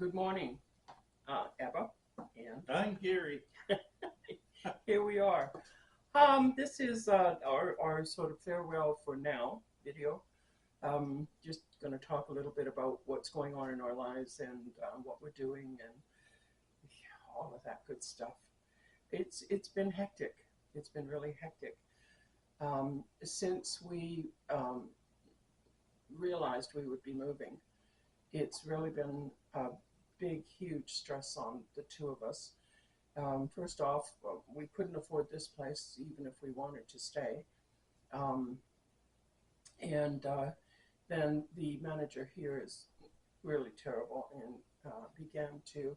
Good morning, Eva, and I'm Gary. here we are. This is our sort of farewell for now video. Just going to talk a little bit about what's going on in our lives and what we're doing and all of that good stuff. It's been hectic. It's been really hectic since we realized we would be moving. It's really been a big, huge stress on the two of us. First off, we couldn't afford this place even if we wanted to stay. Um, and then the manager here is really terrible and began to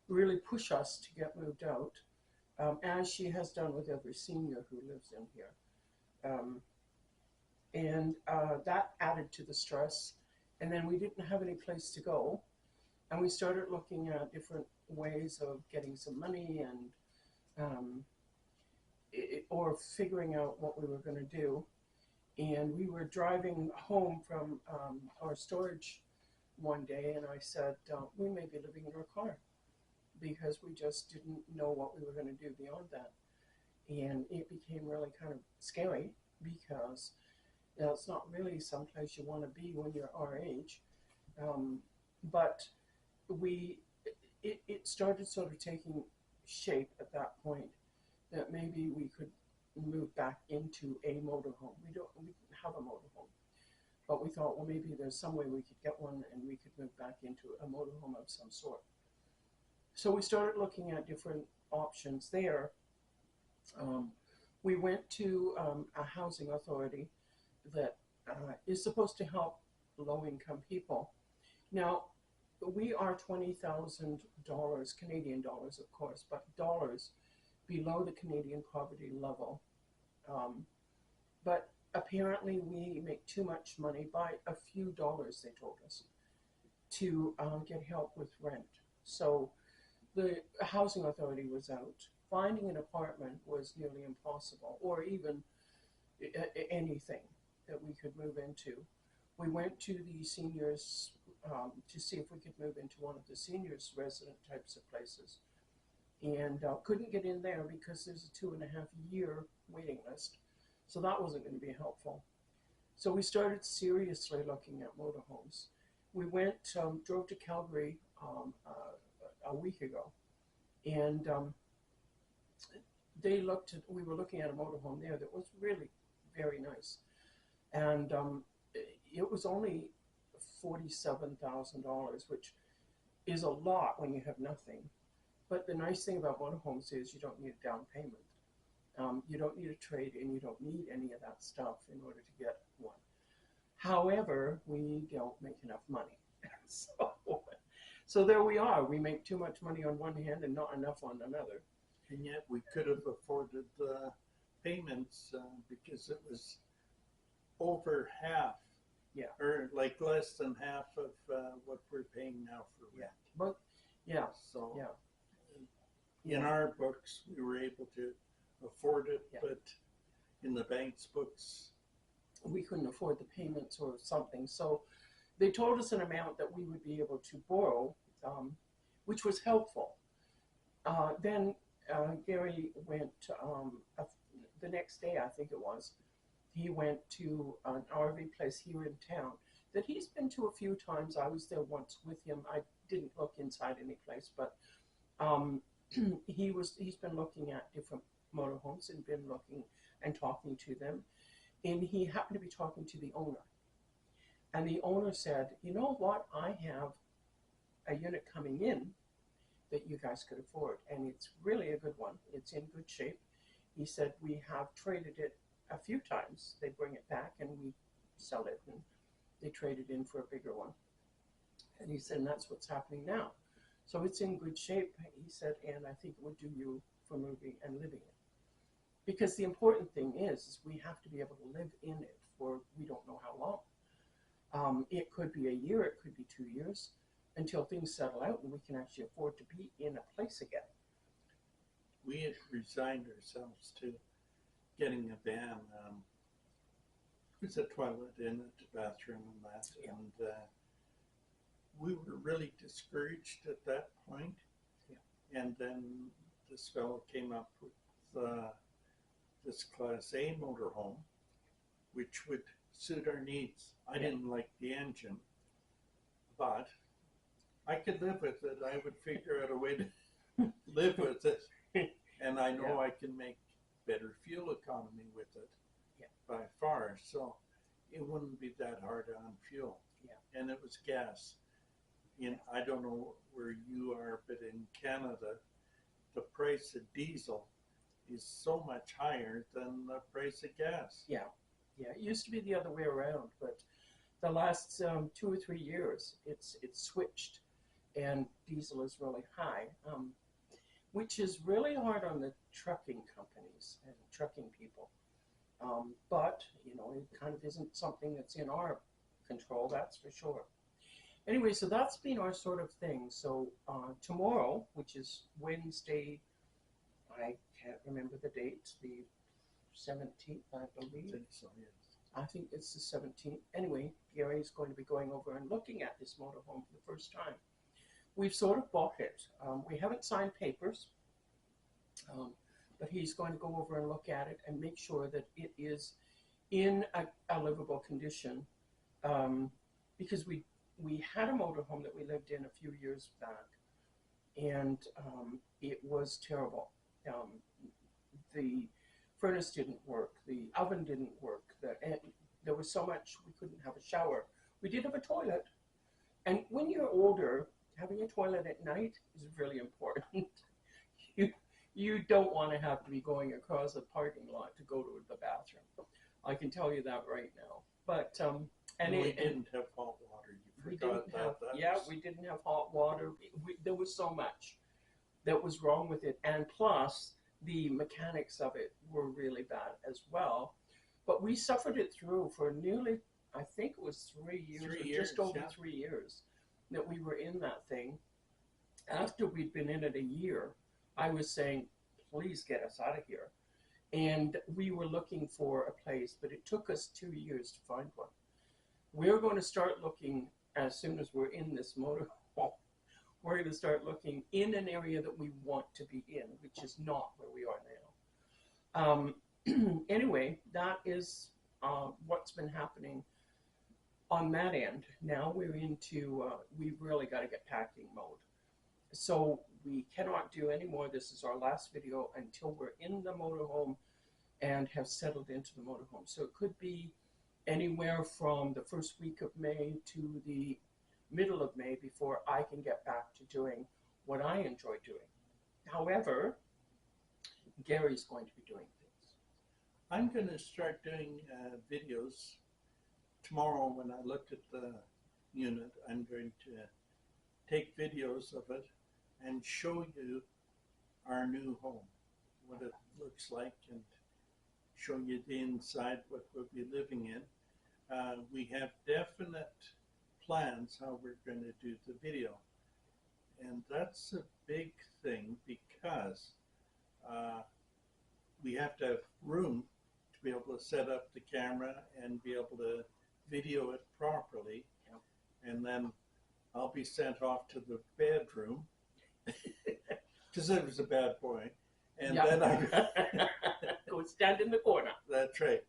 really push us to get moved out, as she has done with every senior who lives in here. Um, and that added to the stress. And then we didn't have any place to go. And we started looking at different ways of getting some money and or figuring out what we were going to do. And we were driving home from our storage one day, and I said, we may be living in our car because we just didn't know what we were going to do beyond that. And it became really kind of scary because it's not really someplace you want to be when you're our age. But it started sort of taking shape at that point that maybe we could move back into a motorhome. We didn't have a motorhome, but we thought, well, maybe there's some way we could get one and we could move back into a motorhome of some sort. So we started looking at different options there. We went to a housing authority that is supposed to help low-income people. Now, we are $20,000, Canadian dollars, of course, but dollars below the Canadian poverty level. But apparently we make too much money by a few dollars, they told us, to get help with rent. So the housing authority was out. Finding an apartment was nearly impossible, or even anything that we could move into. We went to the seniors to see if we could move into one of the seniors resident types of places, and couldn't get in there because there's a 2.5-year waiting list. So that wasn't going to be helpful. So we started seriously looking at motorhomes. We went, drove to Calgary a week ago, and we were looking at a motorhome there that was really very nice. And it was only $47,000, which is a lot when you have nothing. But the nice thing about motorhomes is you don't need a down payment. You don't need a trade-in. You don't need any of that stuff in order to get one. However, we don't make enough money. So there we are. We make too much money on one hand and not enough on another. And yet we could have afforded payments because it was over half, or like less than half of what we're paying now for rent. But So in our books, we were able to afford it, but in the bank's books, we couldn't afford the payments or something. So they told us an amount that we would be able to borrow, which was helpful. Then Gary went the next day, I think it was. He went to an RV place here in town that he's been to a few times. I was there once with him. I didn't look inside any place, but he's been looking at different motorhomes and been looking and talking to them. And he happened to be talking to the owner. And the owner said, you know what, I have a unit coming in that you guys could afford. And it's really a good one. It's in good shape. He said, we have traded it a few times. They bring it back and we sell it. And they trade it in for a bigger one. And he said, and that's what's happening now. So it's in good shape, he said, and I think it would do you for moving and living in. Because the important thing is we have to be able to live in it for we don't know how long. It could be a year, it could be 2 years, until things settle out and we can actually afford to be in a place again. We had resigned ourselves to getting a van. It's a toilet in it, bathroom and that. And we were really discouraged at that point. Yeah. And then this fellow came up with this Class A motorhome, which would suit our needs. I didn't like the engine, but I could live with it. I would figure out a way to live with it. And I know I can make better fuel economy with it by far. So it wouldn't be that hard on fuel. Yeah. And it was gas. I don't know where you are, but in Canada, the price of diesel is so much higher than the price of gas. Yeah. Yeah, it used to be the other way around, but the last 2 or 3 years, it's switched, and diesel is really high, which is really hard on the trucking companies and trucking people. But, you know, it kind of isn't something that's in our control, that's for sure. Anyway, so that's been our sort of thing. So tomorrow, which is Wednesday, I can't remember the date, the 17th, I believe. I think so, yes. I think it's the 17th. Anyway, Gary is going to be going over and looking at this motorhome for the first time. We've sort of bought it. We haven't signed papers, but he's going to go over and look at it and make sure that it is in a livable condition, because we had a motorhome that we lived in a few years back, and it was terrible. The furnace didn't work, the oven didn't work, and there was so much we couldn't have a shower. We did have a toilet, and when you're older, having a toilet at night is really important. You don't want to have to be going across a parking lot to go to the bathroom. I can tell you that right now. But we didn't have hot water. You forgot that. We didn't have hot water. There was so much that was wrong with it, and plus the mechanics of it were really bad as well. But we suffered it through for nearly, I think it was 3 years, just over 3 years that we were in that thing. After we'd been in it a year, I was saying, please get us out of here. And we were looking for a place, but it took us 2 years to find one. We're going to start looking as soon as we're in this motorhome. We're going to start looking in an area that we want to be in, which is not where we are now. Anyway, that is what's been happening on that end. Now we're into, we've really got to get packing mode. So we cannot do any more. This is our last video until we're in the motorhome and have settled into the motorhome. So it could be anywhere from the first week of May to the middle of May before I can get back to doing what I enjoy doing. However, Gary's going to be doing things. I'm going to start doing videos tomorrow. When I look at the unit, I'm going to take videos of it and show you our new home, what it looks like, and show you the inside, what we'll be living in. We have definite plans how we're going to do the video, and that's a big thing because we have to have room to be able to set up the camera and be able to video it properly. And then I'll be sent off to the bedroom because I was a bad boy, and then I go stand in the corner. That's right,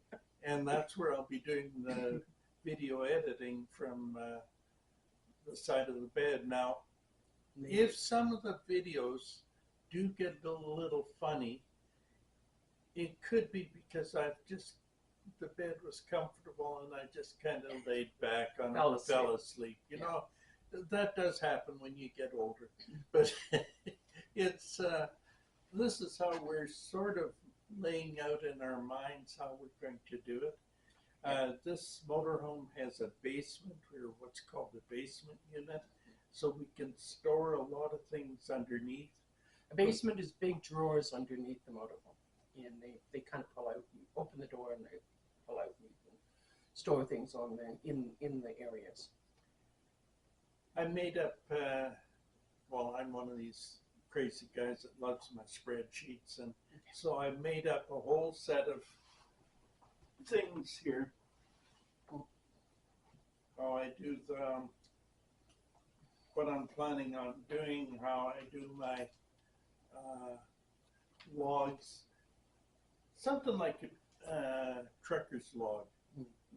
and that's where I'll be doing the video editing from the side of the bed. Now, if some of the videos do get a little funny, it could be because the bed was comfortable and I just kind of laid back on it and fell asleep. You know, that does happen when you get older. But it's this is how we're sort of laying out in our minds how we're going to do it. This motorhome has a basement, or what's called the basement unit, so we can store a lot of things underneath. A basement is big drawers underneath the motorhome, and they kind of pull out, you open the door and they pull out, and you can store things on in the areas. I made up, well, I'm one of these crazy guys that loves my spreadsheets, and so I made up a whole set of things here. How I do what I'm planning on doing, how I do my logs, something like a trucker's log.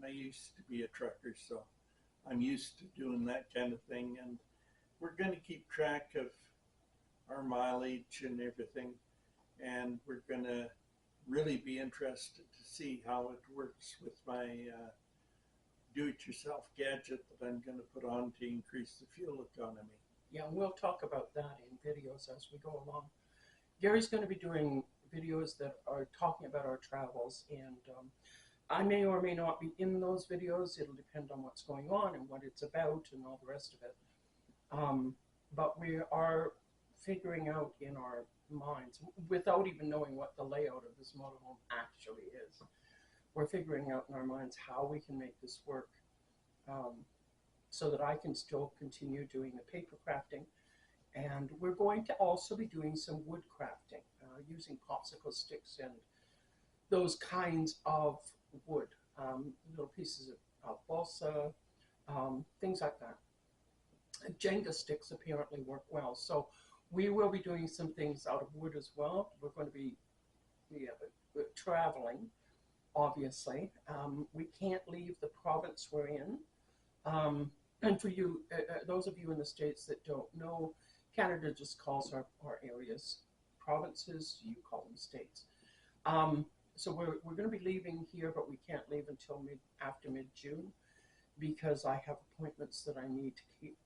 I used to be a trucker, so I'm used to doing that kind of thing, and we're going to keep track of our mileage and everything, and we're going to really be interested to see how it works with my do-it-yourself gadget that I'm going to put on to increase the fuel economy. Yeah, we'll talk about that in videos as we go along. Gary's going to be doing videos that are talking about our travels, and I may or may not be in those videos. It'll depend on what's going on and what it's about and all the rest of it. But we are figuring out in our minds, without even knowing what the layout of this motorhome actually is, we're figuring out in our minds how we can make this work, so that I can still continue doing the paper crafting. And we're going to also be doing some wood crafting, using popsicle sticks and those kinds of wood, little pieces of balsa, things like that. Jenga sticks apparently work well, so we will be doing some things out of wood as well. We're going to be traveling, obviously. We can't leave the province we're in. And for you, those of you in the States that don't know, Canada just calls our areas provinces. You call them states. So we're going to be leaving here, but we can't leave until after mid-June, because I have appointments that I need to keep.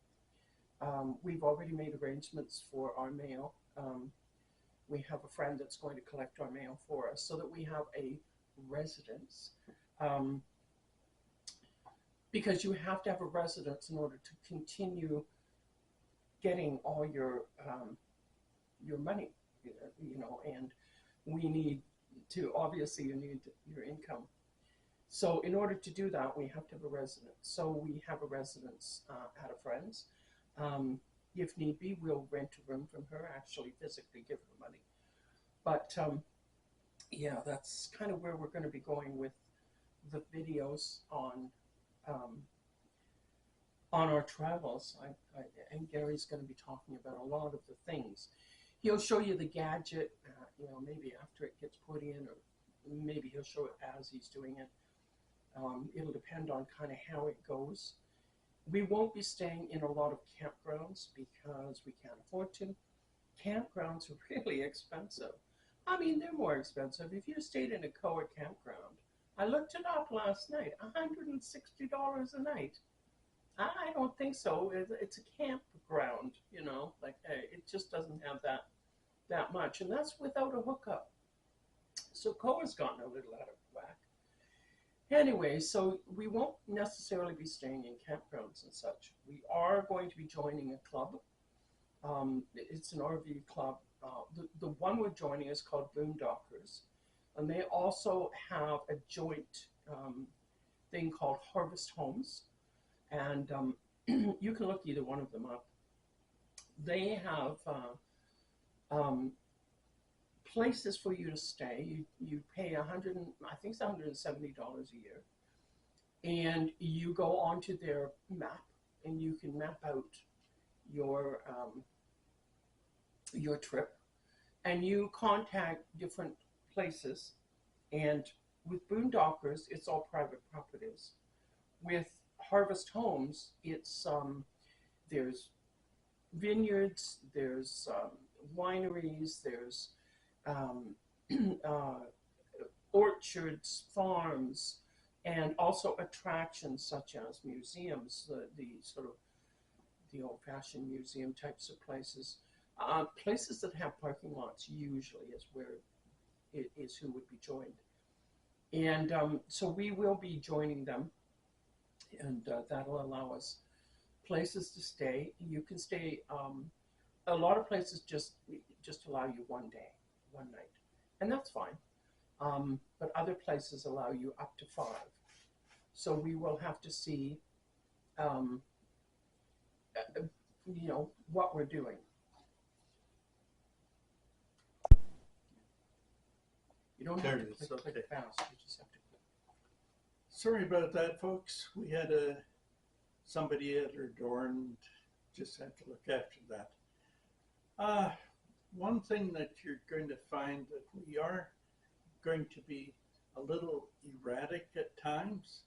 We've already made arrangements for our mail. We have a friend that's going to collect our mail for us, so that we have a residence. Because you have to have a residence in order to continue getting all your money, you know, and we need to, obviously you need your income. So in order to do that, we have to have a residence. So we have a residence at a friend's. If need be, we'll rent a room from her, actually physically give her money. But yeah, that's kind of where we're going to be going with the videos on our travels. And Gary's going to be talking about a lot of the things. He'll show you the gadget, you know, maybe after it gets put in, or maybe he'll show it as he's doing it. It'll depend on kind of how it goes. We won't be staying in a lot of campgrounds because we can't afford to. Campgrounds are really expensive. I mean, they're more expensive. If you stayed in a COA campground, I looked it up last night, $160 a night. I don't think so. It's a campground, you know, like it just doesn't have that much, and that's without a hookup. So COA's gotten a little out of whack. Anyway, so we won't necessarily be staying in campgrounds and such. We are going to be joining a club. It's an RV club. The one we're joining is called Boondockers, and they also have a joint thing called Harvest Homes, and you can look either one of them up. They have places for you to stay. You pay I think it's $170 a year, and you go onto their map and you can map out your trip, and you contact different places. And with Boondockers, it's all private properties. With Harvest Homes, it's there's vineyards, there's wineries, there's orchards, farms, and also attractions such as museums, the sort of the old-fashioned museum types of places. Places that have parking lots usually is where it is who would be joined. And so we will be joining them, and that'll allow us places to stay. You can stay, a lot of places just allow you one day, one night, and that's fine. But other places allow you up to 5. So we will have to see, you know, what we're doing. You don't have to click fast, you just have to click. Sorry about that, folks. We had somebody at our door, and just have to look after that. One thing that you're going to find that we are going to be a little erratic at times,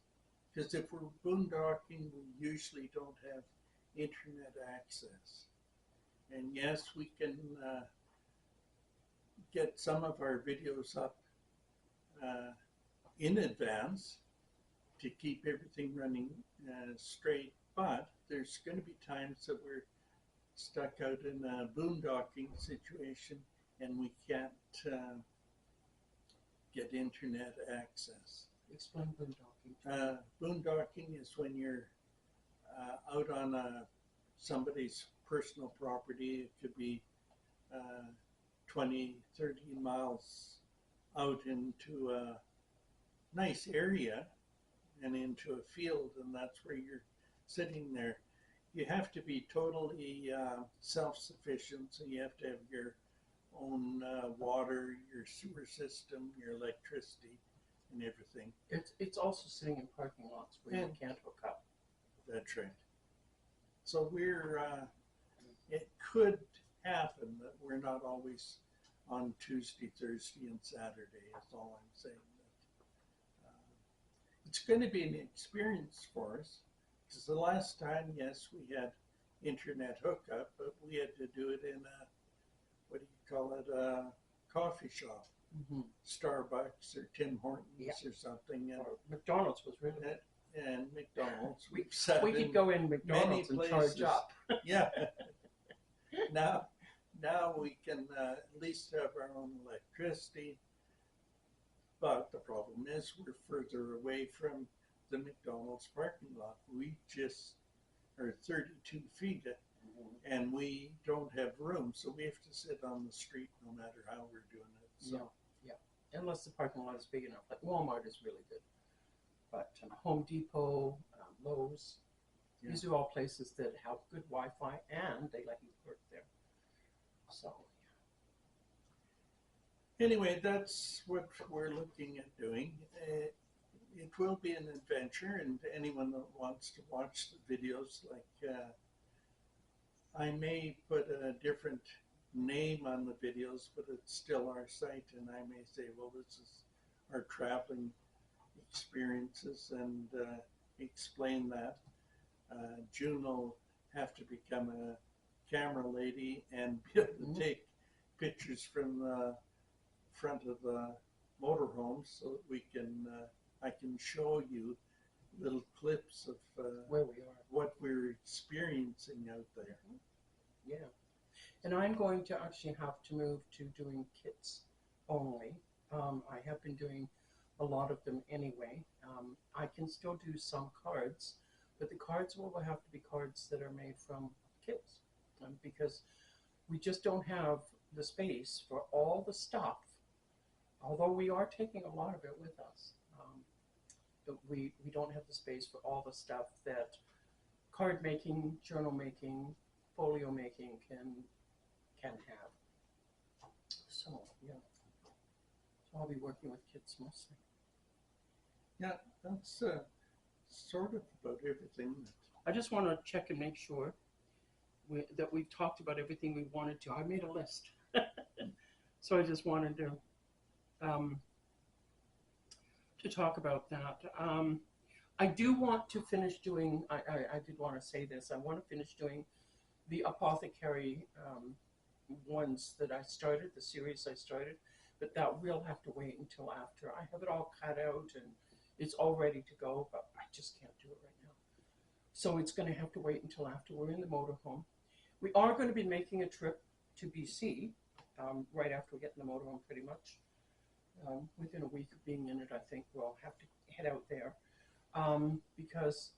because if we're boondocking, we usually don't have internet access. And yes, we can get some of our videos up in advance to keep everything running straight, but there's going to be times that we're stuck out in a boondocking situation and we can't get internet access. Explain boondocking. Boondocking is when you're out on somebody's personal property. It could be 20, 30 miles out into a nice area and into a field, and that's where you're sitting there. You have to be totally self-sufficient, so you have to have your own water, your sewer system, your electricity, and everything. It's also sitting in parking lots where you can't hook up. That's right. So we're, it could happen that we're not always on Tuesday, Thursday, and Saturday, is all I'm saying. It's going to be an experience for us, because the last time, yes, we had internet hookup, but we had to do it in a, what do you call it, a coffee shop, Starbucks or Tim Hortons or something. And or McDonald's was really good. And McDonald's. We could go in McDonald's and charge up. Yeah. Now we can at least have our own electricity. But the problem is we're further away from the McDonald's parking lot. We just are 32 feet and we don't have room, so we have to sit on the street no matter how we're doing it. So. Yeah. Unless the parking lot is big enough. Like Walmart is really good. But Home Depot, Lowe's, these are all places that have good Wi-Fi and they let you work there. So, anyway, that's what we're looking at doing. It will be an adventure, and anyone that wants to watch the videos, like I may put a different name on the videos, but it's still our site, and I may say, well, this is our traveling experiences, and explain that. June will have to become a camera lady and be able to take pictures from the front of the motorhome, so that we can I can show you little clips of where we are, what we're experiencing out there. Yeah, and I'm going to actually have to move to doing kits only. I have been doing a lot of them anyway. I can still do some cards, but the cards will have to be cards that are made from kits, because we just don't have the space for all the stuff, although we are taking a lot of it with us. But we don't have the space for all the stuff that card making, journal making, folio making can have. So, yeah. So I'll be working with kits mostly. Yeah, that's sort of about everything. I just want to check and make sure that we've talked about everything we wanted to. I made a list. So I just wanted to talk about that. I do want to finish doing, I did want to say this, I want to finish doing the apothecary ones that I started, the series I started, but that will have to wait until after. I have it all cut out and it's all ready to go, but I just can't do it right now. So it's going to have to wait until after we're in the motorhome. We are going to be making a trip to BC right after we get in the motorhome, pretty much. Within a week of being in it, I think we'll have to head out there because,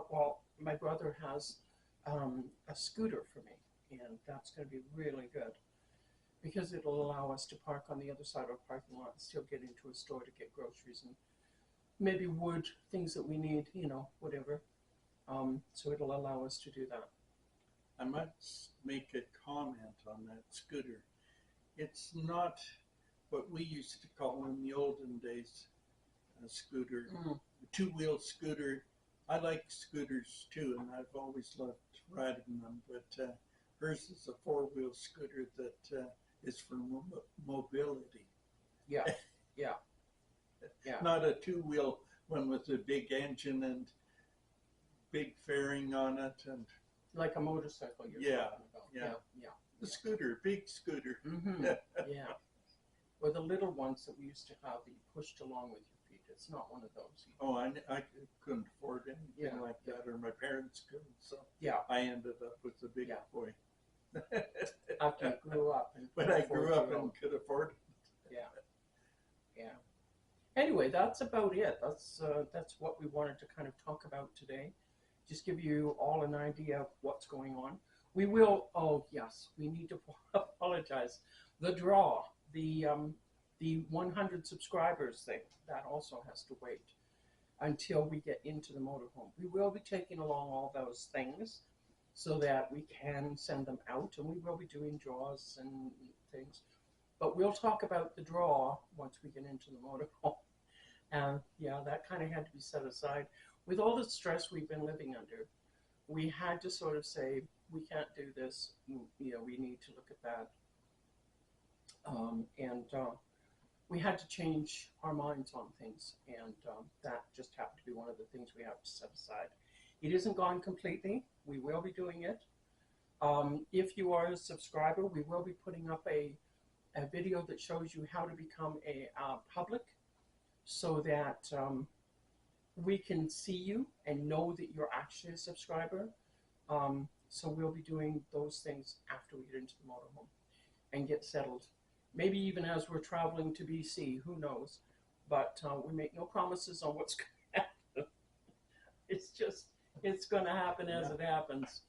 well, my brother has a scooter for me, and that's going to be really good because it'll allow us to park on the other side of our parking lot and still get into a store to get groceries and maybe wood, things that we need, you know, whatever. So it'll allow us to do that. I must make a comment on that scooter. It's not what we used to call in the olden days a scooter, a two-wheel scooter I like scooters too, and I've always loved riding them. But hers is a four-wheel scooter that is for mobility. Yeah, yeah, yeah. Not a two-wheel one with a big engine and big fairing on it, and Like a motorcycle you're talking about. Yeah. Yeah. the scooter, big scooter. Mm-hmm. Yeah. Or the little ones that we used to have that you pushed along with your feet. It's not one of those. Oh, I couldn't afford anything like that, or my parents couldn't, so Yeah. I ended up with the big boy. After you grew up. When I grew up and could afford it. Yeah. Anyway, that's about it. That's what we wanted to kind of talk about today. Just give you all an idea of what's going on. We will. Oh yes, we need to apologize. The draw, the 100 subscribers thing, that also has to wait until we get into the motorhome. We will be taking along all those things so that we can send them out, and we will be doing draws and things. But we'll talk about the draw once we get into the motorhome. And yeah, that kind of had to be set aside. With all the stress we've been living under, we had to sort of say, we can't do this. We need to look at that. We had to change our minds on things, and that just happened to be one of the things we have to set aside. It isn't gone completely. We will be doing it. If you are a subscriber, we will be putting up a video that shows you how to become a public, so that we can see you and know that you're actually a subscriber. So we'll be doing those things after we get into the motorhome and get settled. Maybe even as we're traveling to BC, who knows? But we make no promises on what's going to happen. It's going to happen as it happens.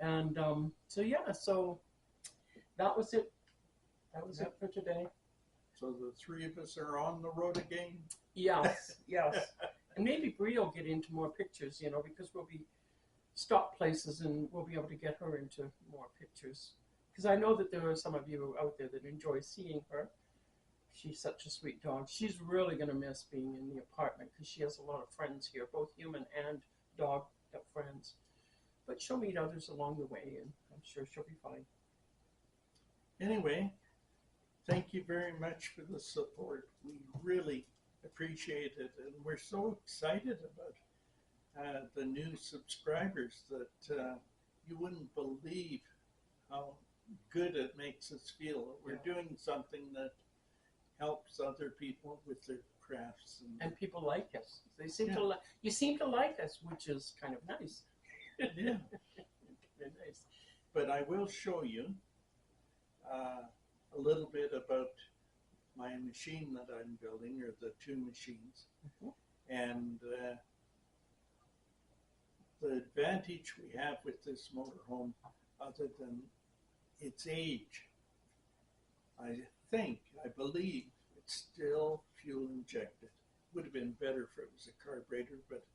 And so that was it. That was it for today. So the three of us are on the road again? Yes. And maybe Bree will get into more pictures, because we'll be stop places and we'll be able to get her into more pictures. Because I know that there are some of you out there that enjoy seeing her. She's such a sweet dog. She's really going to miss being in the apartment because she has a lot of friends here, both human and dog friends. But she'll meet others along the way, and I'm sure she'll be fine. Anyway, thank you very much for the support. We really appreciate it, and we're so excited about the new subscribers that you wouldn't believe how good it makes us feel. We're doing something that helps other people with their crafts, and people like us. They seem to like. You seem to like us, which is kind of nice. Yeah, very nice. But I will show you a little bit about my machine that I'm building, or the two machines, and the advantage we have with this motorhome, other than its age, I believe it's still fuel injected. Would have been better if it was a carburetor, but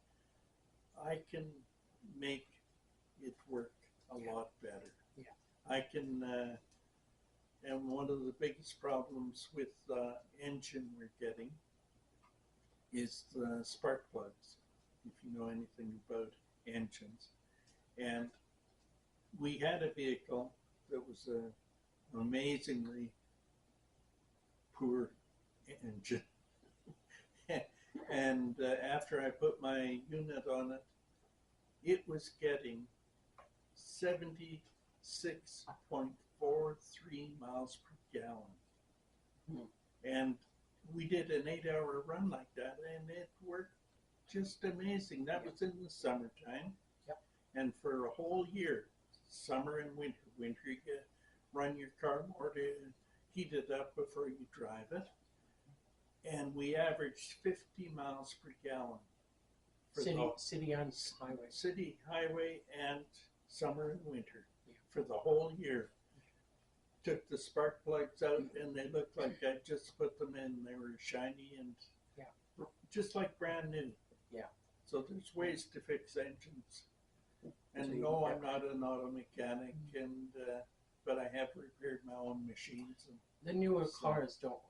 I can make it work a lot better. Yeah. I can, and one of the biggest problems with the engine we're getting is the spark plugs, if you know anything about engines. And we had a vehicle that was an amazingly poor engine. And after I put my unit on it, it was getting 76.43 miles per gallon. And we did an 8-hour run like that, and it worked just amazing. That was in the summertime. And for a whole year, summer and winter. Winter, you run your car more to heat it up before you drive it. And we averaged 50 miles per gallon. For city on highway. City highway and summer and winter for the whole year. Took the spark plugs out, and they looked like I just put them in. They were shiny and just like brand new. Yeah. So there's ways to fix engines. And no, I'm not an auto mechanic, and but I have repaired my own machines. And the newer cars don't.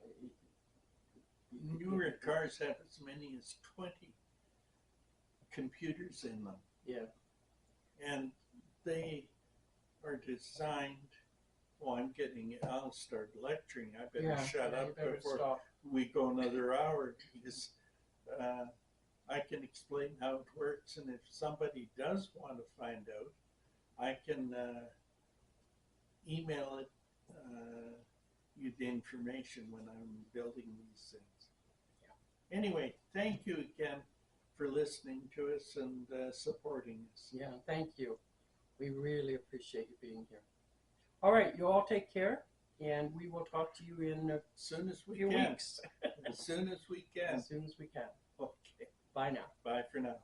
Newer cars have as many as 20 computers in them. Yeah. And they are designed. Oh, I'll start lecturing. I better shut up before stop. we go another hour, because I can explain how it works, and if somebody does want to find out, I can email it you the information when I'm building these things. Yeah. Anyway, thank you again for listening to us and supporting us. Yeah, thank you. We really appreciate you being here. All right, you all take care, and we will talk to you in as soon as we few can. weeks. As soon as we can. As soon as we can. Okay. Bye now. Bye for now.